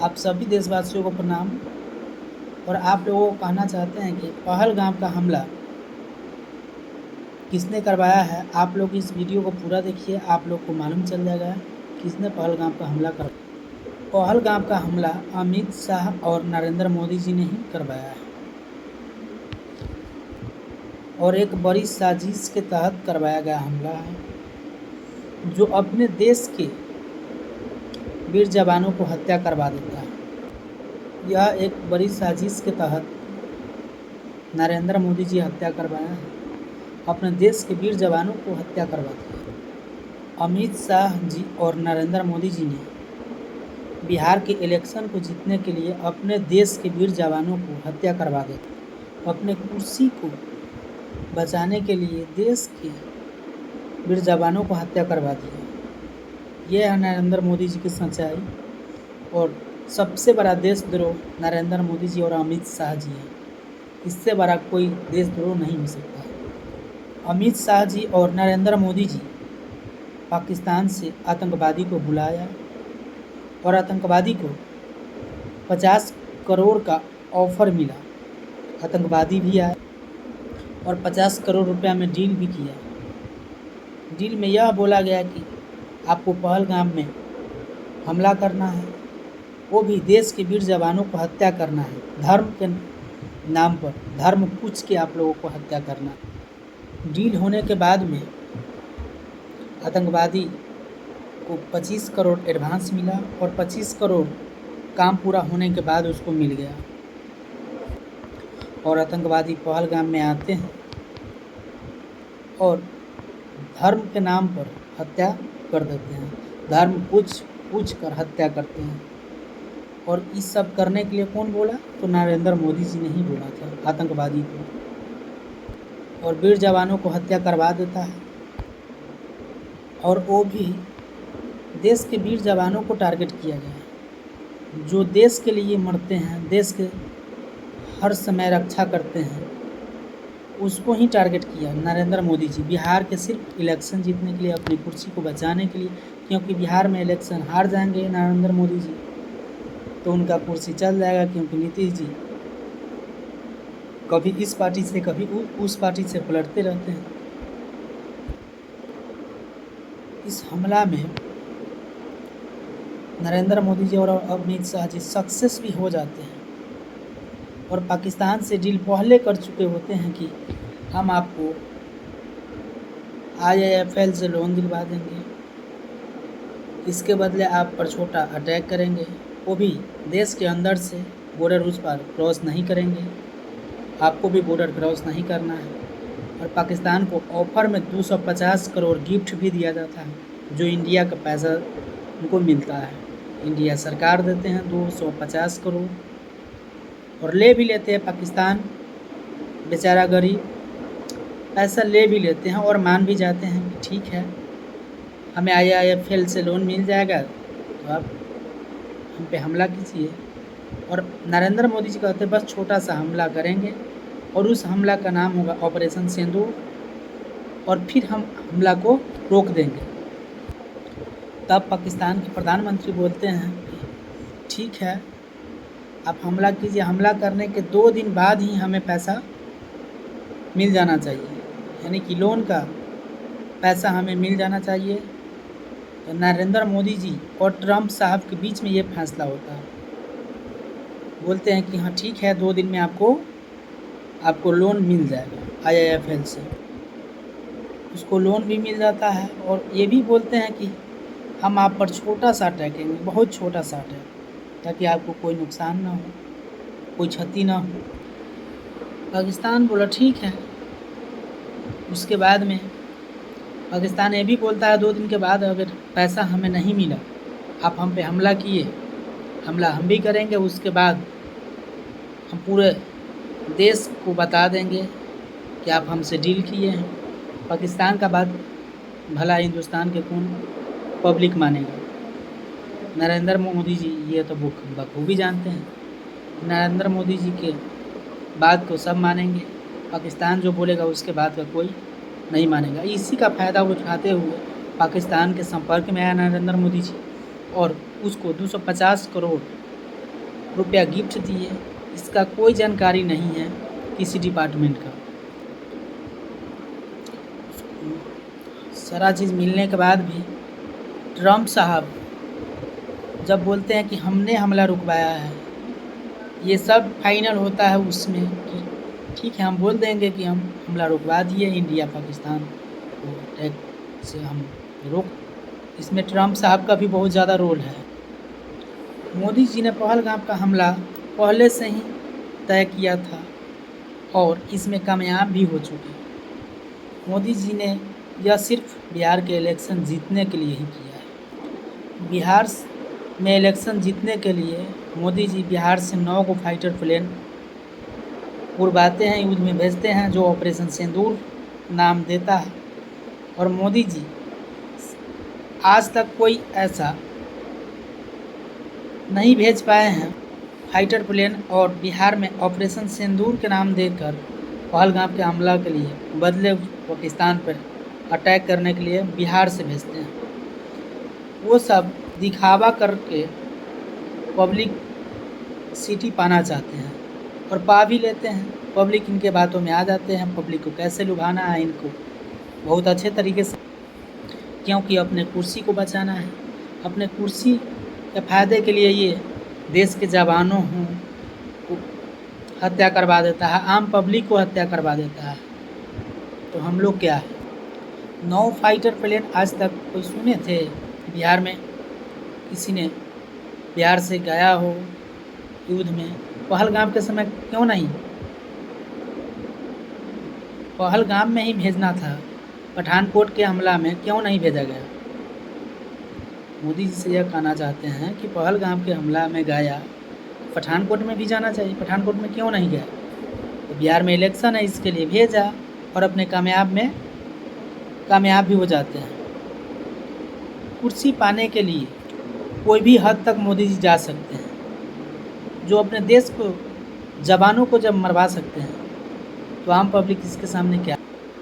आप सभी देशवासियों को प्रणाम। और आप लोगों को कहना चाहते हैं कि पहलगाम का हमला किसने करवाया है। आप लोग इस वीडियो को पूरा देखिए, आप लोग को मालूम चल जाएगा किसने पहलगाम का हमला करवाया। पहलगाम का हमला अमित शाह और नरेंद्र मोदी जी ने ही करवाया है और एक बड़ी साजिश के तहत करवाया गया हमला है, जो अपने देश के वीर जवानों को हत्या करवा देता है। यह एक बड़ी साजिश के तहत नरेंद्र मोदी जी हत्या करवाया है, अपने देश के वीर जवानों को हत्या करवाते हैं। अमित शाह जी और नरेंद्र मोदी जी ने बिहार के इलेक्शन को जीतने के लिए अपने देश के वीर जवानों को हत्या करवा देते। अपने कुर्सी को बचाने के लिए देश के वीर जवानों को हत्या करवा दिया। यह है नरेंद्र मोदी जी की सच्चाई, और सबसे बड़ा देशद्रोह नरेंद्र मोदी जी और अमित शाह जी हैं। इससे बड़ा कोई देशद्रोह नहीं हो सकता है। अमित शाह जी और नरेंद्र मोदी जी पाकिस्तान से आतंकवादी को बुलाया और आतंकवादी को 50 करोड़ का ऑफ़र मिला। आतंकवादी भी आए और 50 करोड़ रुपया में डील भी किया। डील में यह बोला गया कि आपको पहलगाम में हमला करना है, वो भी देश के वीर जवानों को हत्या करना है, धर्म के नाम पर धर्म पूछ के आप लोगों को हत्या करना है। डील होने के बाद में आतंकवादी को 25 करोड़ एडवांस मिला और 25 करोड़ काम पूरा होने के बाद उसको मिल गया। और आतंकवादी पहलगाम में आते हैं और धर्म के नाम पर हत्या कर देते हैं, धर्म पूछ कर हत्या करते हैं। और इस सब करने के लिए कौन बोला? तो नरेंद्र मोदी जी ने ही बोला था आतंकवादी को। और वीर जवानों को हत्या करवा देता है, और वो भी देश के वीर जवानों को टारगेट किया गया है, जो देश के लिए मरते हैं, देश के हर समय रक्षा करते हैं, उसको ही टारगेट किया नरेंद्र मोदी जी। बिहार के सिर्फ इलेक्शन जीतने के लिए, अपनी कुर्सी को बचाने के लिए, क्योंकि बिहार में इलेक्शन हार जाएंगे नरेंद्र मोदी जी तो उनका कुर्सी चल जाएगा, क्योंकि नीतीश जी कभी इस पार्टी से कभी उस पार्टी से पलटते रहते हैं। इस हमला में नरेंद्र मोदी जी और अमित शाह जी सक्सेस भी हो जाते हैं और पाकिस्तान से डील पहले कर चुके होते हैं कि हम आपको IIFL से लोन दिलवा देंगे, इसके बदले आप पर छोटा अटैक करेंगे, वो भी देश के अंदर से, बॉर्डर उस पर क्रॉस नहीं करेंगे, आपको भी बॉर्डर क्रॉस नहीं करना है। और पाकिस्तान को ऑफ़र में 250 करोड़ गिफ्ट भी दिया जाता है, जो इंडिया का पैसा उनको मिलता है। इंडिया सरकार देते हैं 250 करोड़ और ले भी लेते हैं। पाकिस्तान बेचारा गरीब पैसा ले भी लेते हैं और मान भी जाते हैं कि ठीक है, हमें IIFL से लोन मिल जाएगा तो आप हम पे हमला कीजिए। और नरेंद्र मोदी जी कहते हैं बस छोटा सा हमला करेंगे और उस हमला का नाम होगा ऑपरेशन सिंदूर, और फिर हम हमला को रोक देंगे। तब पाकिस्तान के प्रधानमंत्री बोलते हैं कि ठीक है, आप हमला कीजिए, हमला करने के 2 दिन बाद ही हमें पैसा मिल जाना चाहिए, यानी कि लोन का पैसा हमें मिल जाना चाहिए। तो नरेंद्र मोदी जी और ट्रंप साहब के बीच में ये फैसला होता है। बोलते हैं कि हाँ ठीक है, 2 दिन में आपको लोन मिल जाएगा IIFL से। उसको लोन भी मिल जाता है और ये भी बोलते हैं कि हम आप पर छोटा सा अटैक करेंगे, बहुत छोटा सा अटैक, ताकि आपको कोई नुकसान ना हो, कोई क्षति ना हो। पाकिस्तान बोला ठीक है। उसके बाद में पाकिस्तान ये भी बोलता है 2 दिन के बाद अगर पैसा हमें नहीं मिला, आप हम पे हमला किए, हमला हम भी करेंगे, उसके बाद हम पूरे देश को बता देंगे कि आप हमसे डील किए हैं। पाकिस्तान का बात भला हिंदुस्तान के कौन पब्लिक मानेगा? नरेंद्र मोदी जी ये तो बखूबी जानते हैं। नरेंद्र मोदी जी के बात को सब मानेंगे, पाकिस्तान जो बोलेगा उसके बात का कोई नहीं मानेगा। इसी का फ़ायदा उठाते हुए पाकिस्तान के संपर्क में आया नरेंद्र मोदी जी और उसको 250 करोड़ रुपया गिफ्ट दिए, इसका कोई जानकारी नहीं है किसी डिपार्टमेंट का। सारा चीज़ मिलने के बाद भी ट्रम्प साहब जब बोलते हैं कि हमने हमला रुकवाया है, ये सब फाइनल होता है उसमें कि ठीक है हम बोल देंगे कि हम हमला रुकवा दिए, इंडिया पाकिस्तान को अटैक से हम रोक। इसमें ट्रम्प साहब का भी बहुत ज़्यादा रोल है। मोदी जी ने पहलगाम का हमला पहले से ही तय किया था और इसमें कामयाब भी हो चुके। मोदी जी ने यह सिर्फ बिहार के इलेक्शन जीतने के लिए ही किया है। बिहार में इलेक्शन जीतने के लिए मोदी जी बिहार से 9 को फाइटर प्लेन उड़वाते हैं, युद्ध में भेजते हैं, जो ऑपरेशन सिंदूर नाम देता है। और मोदी जी आज तक कोई ऐसा नहीं भेज पाए हैं फाइटर प्लेन, और बिहार में ऑपरेशन सिंदूर के नाम देकर पहलगाम के हमला के लिए बदले पाकिस्तान पर अटैक करने के लिए बिहार से भेजते हैं। वो सब दिखावा करके पब्लिक सिटी पाना चाहते हैं और पा भी लेते हैं। पब्लिक इनके बातों में आ जाते हैं। पब्लिक को कैसे लुभाना है इनको बहुत अच्छे तरीके से, क्योंकि अपने कुर्सी को बचाना है। अपने कुर्सी के फ़ायदे के लिए ये देश के जवानों को हत्या करवा देता है, आम पब्लिक को हत्या करवा देता है। तो हम लोग क्या है, 9 फाइटर प्लेन आज तक कोई सुने थे बिहार में? किसी ने बिहार से गया हो युद्ध में? पहलगाम के समय क्यों नहीं? पहलगाम में ही भेजना था। पठानकोट के हमला में क्यों नहीं भेजा गया? मोदी जी से यह कहना चाहते हैं कि पहलगाम के हमला में गया, पठानकोट में भी जाना चाहिए। पठानकोट में क्यों नहीं गया? तो बिहार में इलेक्शन है, इसके लिए भेजा और अपने कामयाब भी हो जाते हैं। कुर्सी पाने के लिए कोई भी हद तक मोदी जी जा सकते हैं। जो अपने देश को जवानों को जब मरवा सकते हैं तो आम पब्लिक इसके सामने क्या?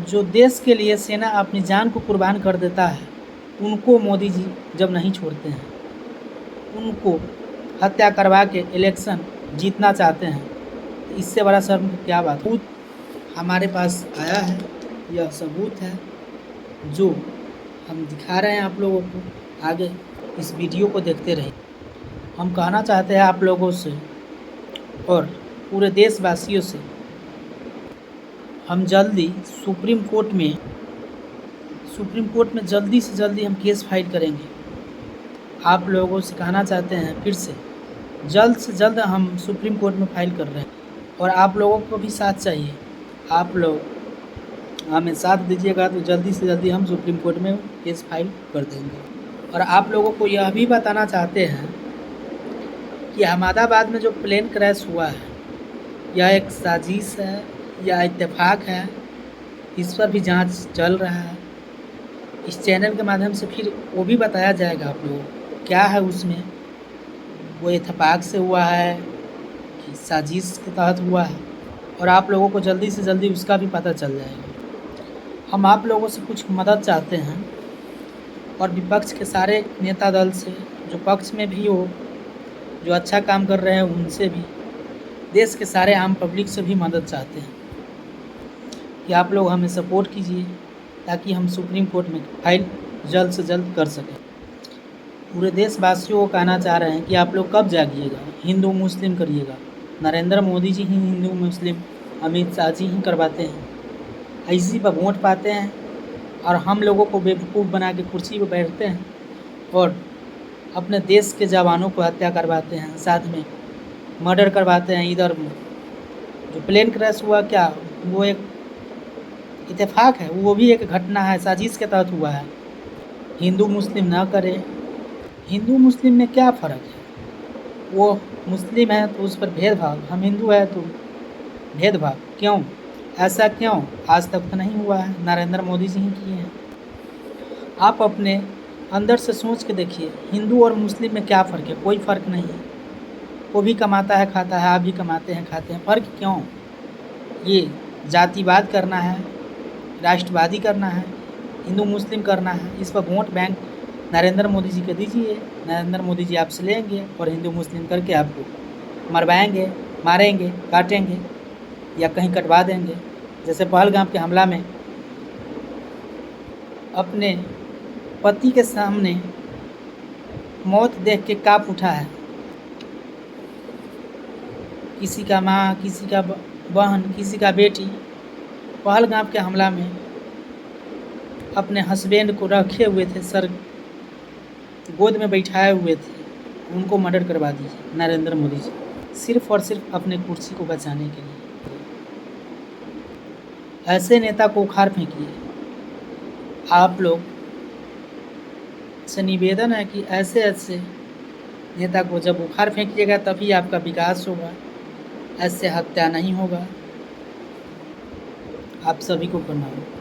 जो देश के लिए सेना अपनी जान को कुर्बान कर देता है, उनको मोदी जी जब नहीं छोड़ते हैं, उनको हत्या करवा के इलेक्शन जीतना चाहते हैं, तो इससे बड़ा शर्म की क्या बात? सबूत हमारे पास आया है, यह सबूत है जो हम दिखा रहे हैं आप लोगों को। आगे इस वीडियो को देखते रहिए। हम कहना चाहते हैं आप लोगों से और पूरे देशवासियों से, हम जल्दी सुप्रीम कोर्ट में जल्दी से जल्दी हम केस फाइल करेंगे। आप लोगों से कहना चाहते हैं फिर से जल्द हम सुप्रीम कोर्ट में फाइल कर रहे हैं और आप लोगों को भी साथ चाहिए। आप लोग हमें साथ दीजिएगा तो जल्दी से जल्दी हम सुप्रीम कोर्ट में केस फाइल कर देंगे। और आप लोगों को यह भी बताना चाहते हैं कि अहमदाबाद में जो प्लेन क्रैश हुआ है, यह एक साजिश है या इत्तेफाक है, इस पर भी जांच चल रहा है। इस चैनल के माध्यम से फिर वो भी बताया जाएगा आप लोगों को क्या है उसमें, वो इत्तेफाक से हुआ है कि साजिश के तहत हुआ है, और आप लोगों को जल्दी से जल्दी उसका भी पता चल जाएगा। हम आप लोगों से कुछ मदद चाहते हैं और विपक्ष के सारे नेता दल से, जो पक्ष में भी हो, जो अच्छा काम कर रहे हैं उनसे भी, देश के सारे आम पब्लिक से भी मदद चाहते हैं कि आप लोग हमें सपोर्ट कीजिए ताकि हम सुप्रीम कोर्ट में फाइल जल्द से जल्द कर सकें। पूरे देशवासियों को कहना चाह रहे हैं कि आप लोग कब जागिएगा, हिंदू मुस्लिम करिएगा। नरेंद्र मोदी जी ही हिंदू मुस्लिम, अमित शाह जी ही करवाते हैं, इसी पर वोट पाते हैं और हम लोगों को बेवकूफ़ बना के कुर्सी पर बैठते हैं और अपने देश के जवानों को हत्या करवाते हैं, साथ में मर्डर करवाते हैं। इधर जो प्लेन क्रैश हुआ, क्या वो एक इत्तेफाक है? वो भी एक घटना है, साजिश के तहत हुआ है। हिंदू मुस्लिम ना करे। हिंदू मुस्लिम में क्या फ़र्क है? वो मुस्लिम है तो उस पर भेदभाव, हम हिंदू है तो भेदभाव क्यों? ऐसा क्यों? आज तक तो नहीं हुआ है, नरेंद्र मोदी जी ही किए हैं। आप अपने अंदर से सोच के देखिए, हिंदू और मुस्लिम में क्या फ़र्क है? कोई फ़र्क नहीं है। वो भी कमाता है खाता है, आप भी कमाते हैं खाते हैं, फ़र्क क्यों? ये जातिवाद करना है, राष्ट्रवादी करना है, हिंदू मुस्लिम करना है, इस पर वोट बैंक नरेंद्र मोदी जी को दीजिए। नरेंद्र मोदी जी आपसे लेंगे और हिंदू मुस्लिम करके आपको मरवाएंगे, मारेंगे, काटेंगे या कहीं कटवा देंगे। जैसे पहलगाम के हमला में अपने पति के सामने मौत देख के काँप उठा है। किसी का माँ, किसी का बहन, किसी का बेटी पहलगाम के हमला में अपने हस्बैंड को रखे हुए थे, सर गोद में बैठाए हुए थे, उनको मर्डर करवा दीजिए नरेंद्र मोदी जी, सिर्फ और सिर्फ अपने कुर्सी को बचाने के लिए। ऐसे नेता को उखाड़ फेंकिए। आप लोग से निवेदन है कि ऐसे ऐसे नेता को जब उखाड़ फेंकिएगा तभी आपका विकास होगा, ऐसे हत्या नहीं होगा। आप सभी को प्रणाम।